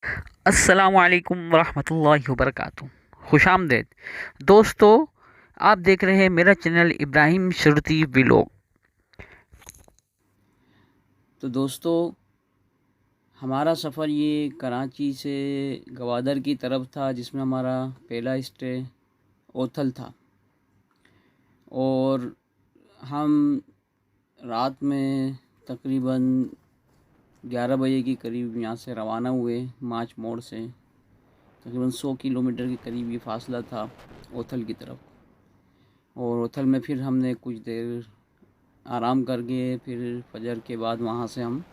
अस्सलामुअलैकुम वरहमतुल्लाहि वबरकातुहू। खुशामदेद दोस्तों, आप देख रहे हैं मेरा चैनल इब्राहिम शुरुती व्लॉग। तो दोस्तों, हमारा सफ़र ये कराची से गवादर की तरफ था, जिसमें हमारा पहला स्टे ओथल था। और हम रात में तकरीबन 11 बजे के करीब यहाँ से रवाना हुए। माच मोड़ से तकरीबन 100 किलोमीटर के करीब ये फासला था ओथल की तरफ। और ओथल में फिर हमने कुछ देर आराम करके फिर फजर के बाद वहाँ से हम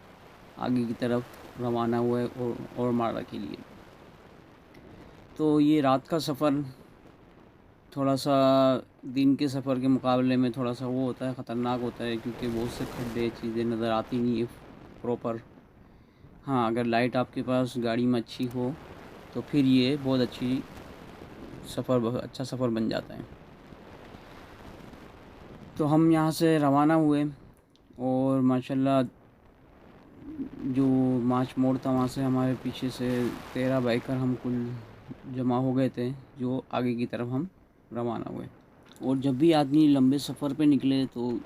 आगे की तरफ रवाना हुए और माड़ा के लिए। तो ये रात का सफ़र थोड़ा सा दिन के सफ़र के मुकाबले में थोड़ा सा वो होता है, ख़तरनाक होता है, क्योंकि बहुत से खड्डे चीज़ें नज़र आती नहीं है प्रॉपर। हाँ, अगर लाइट आपके पास गाड़ी में अच्छी हो तो फिर ये बहुत अच्छा सफ़र बन जाता है। तो हम यहाँ से रवाना हुए और माशाल्लाह जो माच मोड़ था वहाँ से हमारे पीछे से 13 बाइकर हम कुल जमा हो गए थे, जो आगे की तरफ हम रवाना हुए। और जब भी आदमी लंबे सफ़र पे निकले तो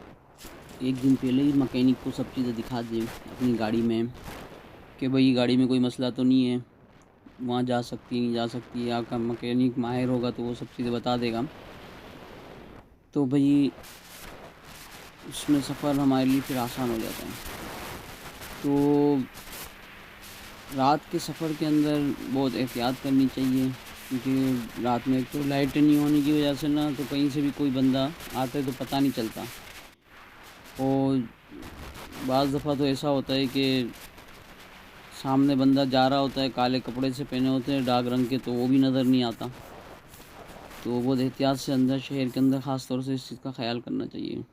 एक दिन पहले ही मैकेनिक को सब चीज़ें दिखा दें अपनी गाड़ी में, कि भाई गाड़ी में कोई मसला तो नहीं है, वहाँ जा सकती है नहीं जा सकती है। आपका मैकेनिक माहिर होगा तो वो सब चीज़ें बता देगा। तो भाई उसमें सफ़र हमारे लिए फिर आसान हो जाता है। तो रात के सफ़र के अंदर बहुत एहतियात करनी चाहिए, क्योंकि रात में एक तो लाइट नहीं होने की वजह से ना तो कहीं से भी कोई बंदा आता है तो पता नहीं चलता। और बाज़ दफ़ा तो ऐसा होता है कि सामने बंदा जा रहा होता है, काले कपड़े से पहने होते हैं डार्क रंग के, तो वो भी नज़र नहीं आता। तो बहुत एहतियात से अंदर शहर के अंदर ख़ास तौर से इस चीज़ का ख्याल करना चाहिए।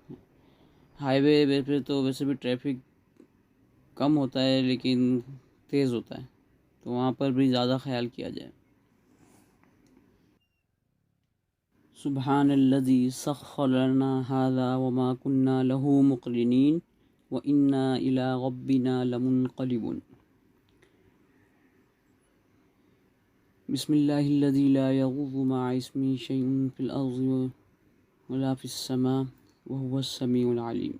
हाईवे पे तो वैसे भी ट्रैफिक कम होता है लेकिन तेज़ होता है, तो वहाँ पर भी ज़्यादा ख्याल किया जाए। सुब्हानल्लज़ी सख्खर लना हाज़ा वमा कुन्ना लहू मुक़रिनीन व इन्ना इला रब्बिना लमुनक़लिबून। बिस्मिल्लाहिल्लज़ी ला यज़ुर्रु मअ इस्मिही शैउन फ़िल अर्ज़ि वला फ़िस समा व हुवस समीउल अलीम।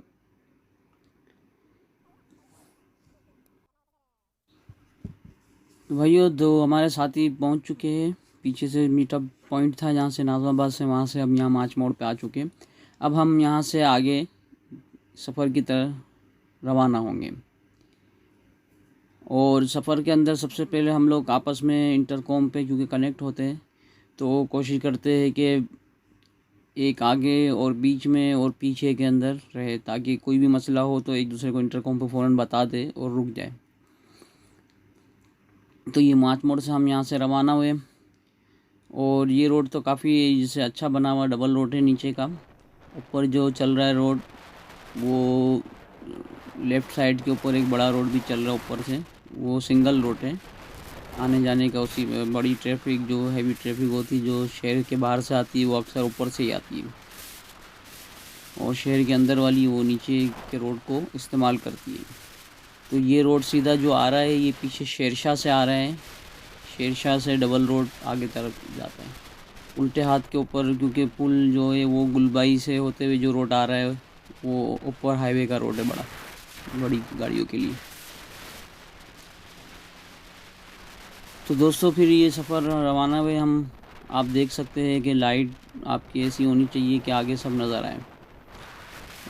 भाइयों, दो हमारे साथी पहुंच चुके हैं। पीछे से मीटअप पॉइंट था जहाँ से नाज़माबाद से, वहाँ से अब यहाँ माच मोड़ पे आ चुके हैं। अब हम यहाँ से आगे सफ़र की तरह रवाना होंगे। और सफ़र के अंदर सबसे पहले हम लोग आपस में इंटरकॉम पे क्योंकि कनेक्ट होते हैं तो कोशिश करते हैं कि एक आगे और बीच में और पीछे के अंदर रहे, ताकि कोई भी मसला हो तो एक दूसरे को इंटरकॉम पे फ़ौरन बता दे और रुक जाए। तो ये माच मोड़ से हम यहाँ से रवाना हुए। और ये रोड तो काफ़ी जैसे अच्छा बना हुआ डबल रोड है। नीचे का ऊपर जो चल रहा है रोड, वो लेफ़्ट साइड के ऊपर एक बड़ा रोड भी चल रहा है ऊपर से, वो सिंगल रोड है आने जाने का। उसी में बड़ी ट्रैफिक जो हैवी ट्रैफिक होती है जो शहर के बाहर से आती है वो अक्सर ऊपर से ही आती है, और शहर के अंदर वाली वो नीचे के रोड को इस्तेमाल करती है। तो ये रोड सीधा जो आ रहा है ये पीछे शेरशाह से आ रहा है, शेरशाह से डबल रोड आगे तरफ जाता है उल्टे हाथ के ऊपर, क्योंकि पुल जो है वो गुलबाई से होते हुए जो रोड आ रहा है वो ऊपर हाईवे का रोड है बड़ी गाड़ियों के लिए। तो दोस्तों, फिर ये सफ़र रवाना हुए हम। आप देख सकते हैं कि लाइट आपकी ऐसी होनी चाहिए कि आगे सब नज़र आए।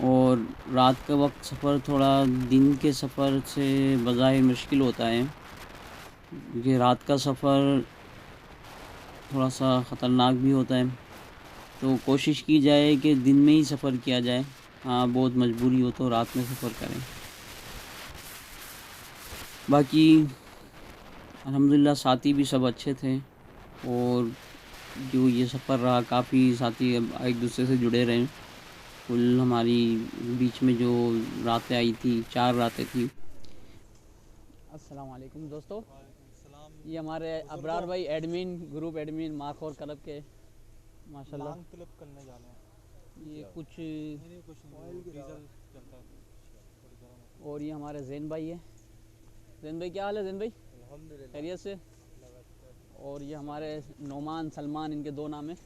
और रात का वक्त सफ़र थोड़ा दिन के सफ़र से बज़ाहिर मुश्किल होता है, क्योंकि रात का सफ़र थोड़ा सा ख़तरनाक भी होता है। तो कोशिश की जाए कि दिन में ही सफ़र किया जाए। हाँ, बहुत मजबूरी हो तो रात में सफ़र करें। बाकी अल्हम्दुलिल्लाह साथी भी सब अच्छे थे, और जो ये सफ़र रहा काफ़ी साथी अब एक दूसरे से जुड़े रहे। कुल हमारी बीच में जो रातें आई थी 4 रातें थी। अस्सलाम वालेकुम दोस्तों, ये हमारे अबरार भाई एडमिन, ग्रुप एडमिन माखौर क्लब के माशाल्लाह क्लब करने जा रहे हैं। ये कुछ नहीं कुछ नहीं, डीजल चलता है। और ये हमारे जैन भाई है। जैन भाई क्या हाल है जैन भाई? खैरियत से। और ये हमारे नोमान सलमान, इनके 2 नाम हैं।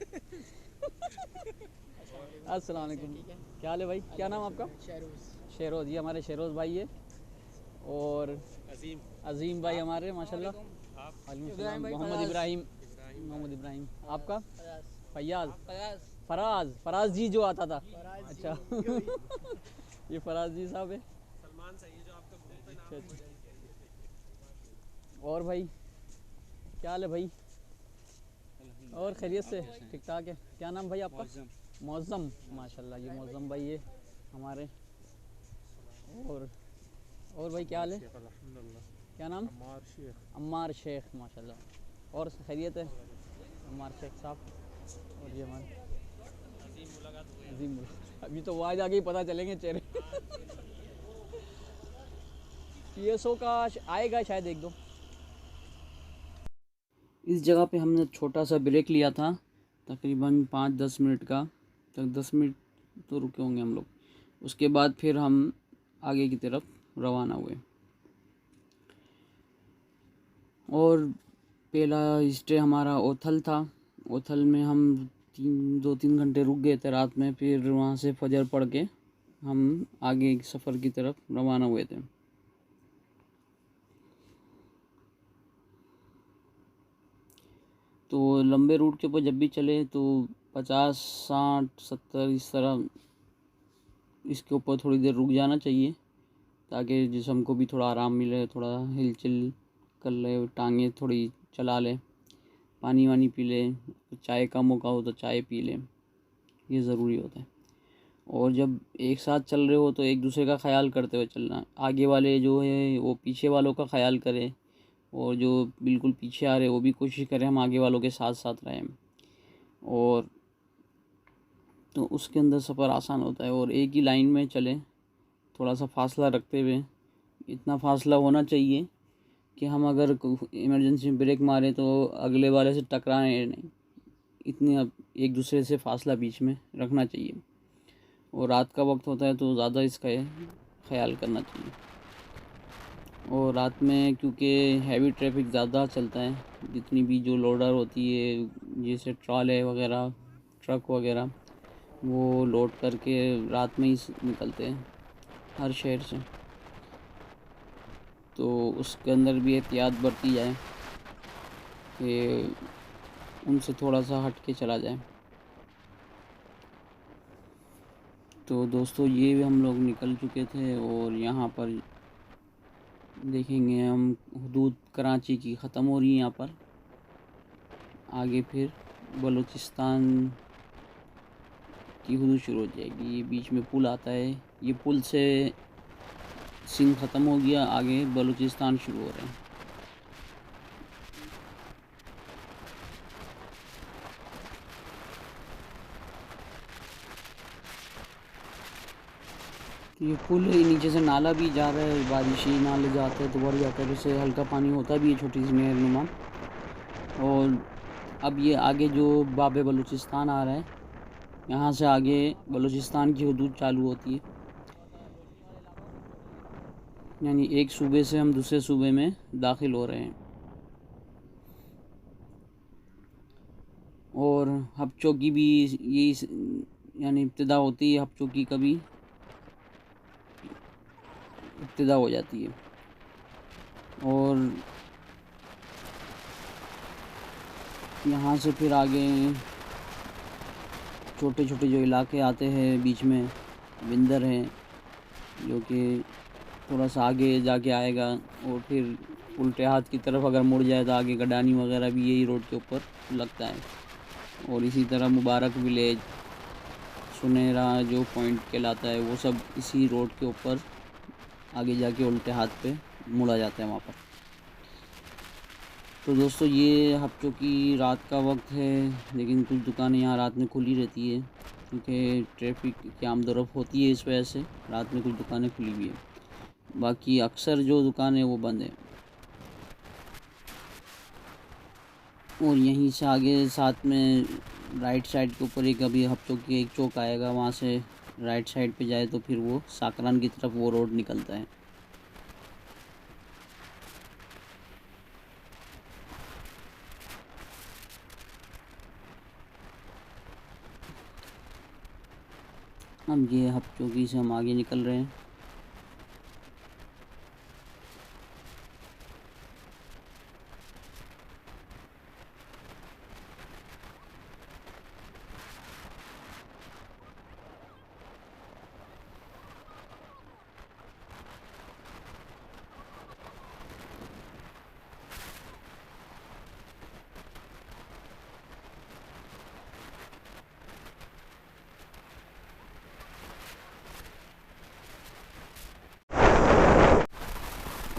अस्सलाम वालेकुम। क्या हाल है भाई? क्या नाम आपका? शेरोज़। ये हमारे शेरोज़ भाई है। और अजीम भाई हमारे माशाल्लाह। वालेकुम सलाम। मोहम्मद इब्राहिम। मोहम्मद इब्राहिम। आपका? फयाज। फराज जी जो आता था। अच्छा। ये फराज जी साहब है। सलमान सही है जो आपका ग्रुप पे नाम है। और भाई क्या हाल है भाई? और खैरियत से? ठीक ठाक है। क्या नाम भाई आपका? मौज़म। माशाल्लाह, ये मौज़म भाई है हमारे। और भाई क्या हाल है? क्या नाम? अम्मार शेख। माशाल्लाह। और खैरियत है? अम्मार शेख साहब। और ये हमारे अजीम। अभी तो वो आज आगे ही पता चलेंगे चेहरे। पीएसओ का आएगा शायद 1-2। इस जगह पे हमने छोटा सा ब्रेक लिया था, तकरीबन 5-10 मिनट का। तक 10 मिनट तो रुके होंगे हम लोग। उसके बाद फिर हम आगे की तरफ रवाना हुए। और पहला स्टे हमारा ओथल था। ओथल में हम 2-3 घंटे रुक गए थे रात में। फिर वहाँ से फजर पढ़ के हम आगे सफ़र की तरफ रवाना हुए थे। तो लंबे रूट के ऊपर जब भी चले तो 50, 60, 70 इस तरह इसके ऊपर थोड़ी देर रुक जाना चाहिए, ताकि जिस्म को भी थोड़ा आराम मिले, थोड़ा हिलचुल कर ले, टांगे थोड़ी चला ले, पानी वानी पी ले, चाय का मौका हो तो चाय पी ले, ये ज़रूरी होता है। और जब एक साथ चल रहे हो तो एक दूसरे का ख्याल करते हुए चलना। आगे वाले जो है वो पीछे वालों का ख्याल करें, और जो बिल्कुल पीछे आ रहे वो भी कोशिश करें हम आगे वालों के साथ साथ रहें। और तो उसके अंदर सफ़र आसान होता है। और एक ही लाइन में चलें, थोड़ा सा फासला रखते हुए। इतना फासला होना चाहिए कि हम अगर इमरजेंसी ब्रेक मारें तो अगले वाले से टकराएं नहीं। इतनी अब एक दूसरे से फासला बीच में रखना चाहिए। और रात का वक्त होता है तो ज़्यादा इसका ख्याल करना चाहिए। और रात में क्योंकि हैवी ट्रैफिक ज़्यादा चलता है, जितनी भी जो लोडर होती है जैसे ट्रॉले वगैरह, ट्रक वगैरह, वो लोड करके रात में ही निकलते हैं हर शहर से। तो उसके अंदर भी एहतियात बरती जाए कि उनसे थोड़ा सा हट के चला जाए। तो दोस्तों ये हम लोग निकल चुके थे। और यहाँ पर देखेंगे हम हुदूद कराची की ख़त्म हो रही है। यहाँ पर आगे फिर बलूचिस्तान की हुदूद शुरू हो जाएगी। ये बीच में पुल आता है, ये पुल से सिंध ख़त्म हो गया, आगे बलूचिस्तान शुरू हो रहे हैं। ये पुल नीचे से नाला भी जा रहा है, बारिशी नाले जाते हैं तो बढ़ जाता है, जैसे हल्का पानी होता भी है, छोटी सी नहर नुमा। और अब ये आगे जो बाबे बलूचिस्तान आ रहा है, यहाँ से आगे बलूचिस्तान की हुदूद चालू होती है। यानी एक सूबे से हम दूसरे सूबे में दाखिल हो रहे हैं। और हपचो की भी यही यानी इब्तिदा होती है, हपचो की कभी इब्तिदा हो जाती है। और यहाँ से फिर आगे छोटे छोटे जो इलाके आते हैं बीच में, बिंदर है जो कि थोड़ा सा आगे जाके आएगा। और फिर उल्टे हाथ की तरफ अगर मुड़ जाए तो आगे गडानी वगैरह भी यही रोड के ऊपर लगता है। और इसी तरह मुबारक विलेज, सुनहरा जो पॉइंट कहलाता है, वो सब इसी रोड के ऊपर आगे जाके उल्टे हाथ पे मुड़ा जाता है वहाँ पर। तो दोस्तों ये हफ्तों की रात का वक्त है, लेकिन कुछ दुकानें यहाँ रात में खुली रहती है क्योंकि ट्रैफिक की आमदोरफ़्त होती है, इस वजह से रात में कुछ दुकानें खुली हुई है। बाकी अक्सर जो दुकान है वो बंद है। और यहीं से आगे साथ में राइट साइड के ऊपर एक अभी हफ्तों की एक चौक आएगा, वहाँ से राइट साइड पे जाए तो फिर वो साकरान की तरफ वो रोड निकलता है। हम ये हब चौकी से हम आगे निकल रहे हैं।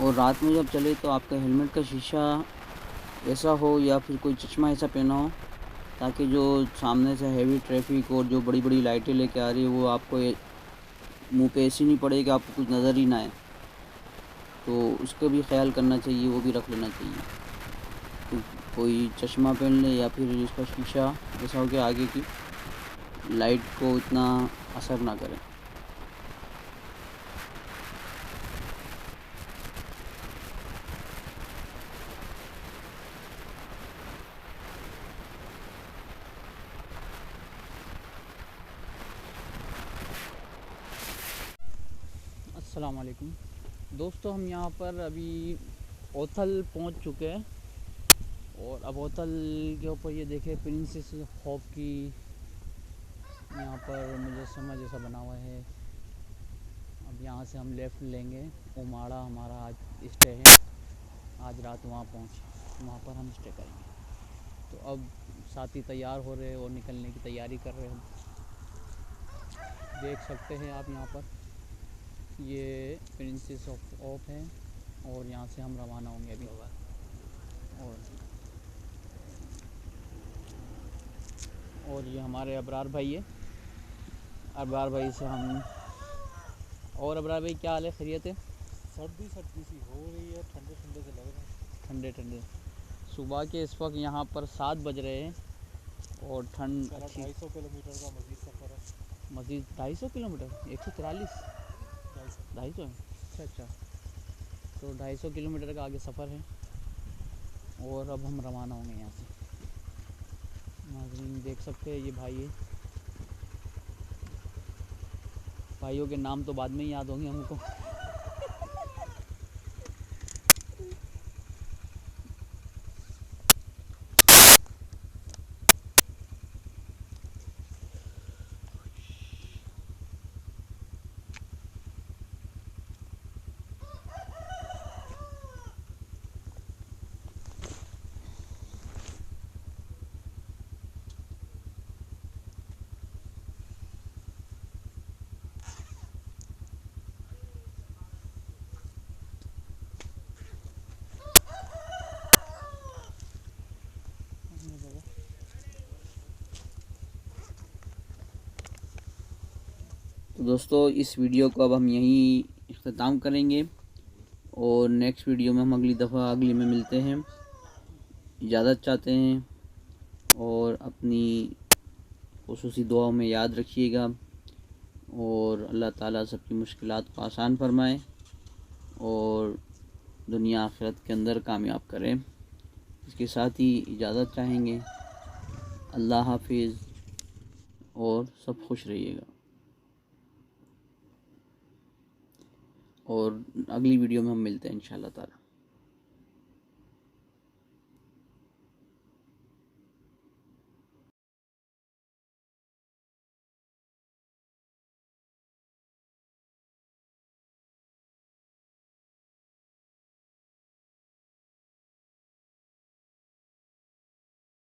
और रात में जब चले तो आपका हेलमेट का शीशा ऐसा हो या फिर कोई चश्मा ऐसा पहना हो ताकि जो सामने से हैवी ट्रैफिक और जो बड़ी बड़ी लाइटें लेके आ रही है वो आपको मुंह पे ऐसी नहीं पड़े कि आपको कुछ नज़र ही ना आए। तो उसका भी ख्याल करना चाहिए, वो भी रख लेना चाहिए। तो कोई चश्मा पहन ले या फिर इसका शीशा ऐसा हो कि आगे की लाइट को इतना असर ना करे। अस्सलाम वालेकुम दोस्तों, हम यहाँ पर अभी ओथल पहुँच चुके हैं और अब ओथल के ऊपर ये देखे प्रिंसेस होप की यहाँ पर मुजस्समा जैसा बना हुआ है। अब यहाँ से हम लेफ़्ट लेंगे। उमाड़ा हमारा आज स्टे है, आज रात वहाँ वहाँ पर हम स्टे करेंगे। तो अब साथी तैयार हो रहे हैं और निकलने की तैयारी कर रहे हैं। देख सकते हैं आप यहाँ पर ये प्रिंसेस ऑफ ऑफ है और यहाँ से हम रवाना होंगे अभी। और ये हमारे अबरार भाई है। अबरार भाई से हम और अबरार भाई क्या हाल है, खैरियत है? सर्दी सर्दी सी हो रही है, ठंडे ठंडे से लग रहे हैं। ठंडे ठंडे सुबह के इस वक्त यहाँ पर 7 बज रहे हैं और ठंड अच्छी। 250 किलोमीटर का मज़ीद सफ़र है। मज़ीद 250 किलोमीटर, 143 250 है। अच्छा, तो 250 किलोमीटर का आगे सफ़र है और अब हम रवाना होंगे यहाँ से। नाज़रीन देख सकते हैं ये भाई है। भाइयों के नाम तो बाद में ही याद होंगे हमको। तो दोस्तों इस वीडियो को अब हम यहीं इख्तिताम करेंगे और नेक्स्ट वीडियो में हम अगली दफ़ा अगली में मिलते हैं। इजाज़त चाहते हैं और अपनी खुसूसी दुआओं में याद रखिएगा और अल्लाह ताला सबकी मुश्किलात को आसान फरमाए और दुनिया आखिरत के अंदर कामयाब करें। इसके साथ ही इजाज़त चाहेंगे। अल्लाह हाफिज़ और सब खुश रहिएगा और अगली वीडियो में हम मिलते हैं इंशाअल्लाह ताला।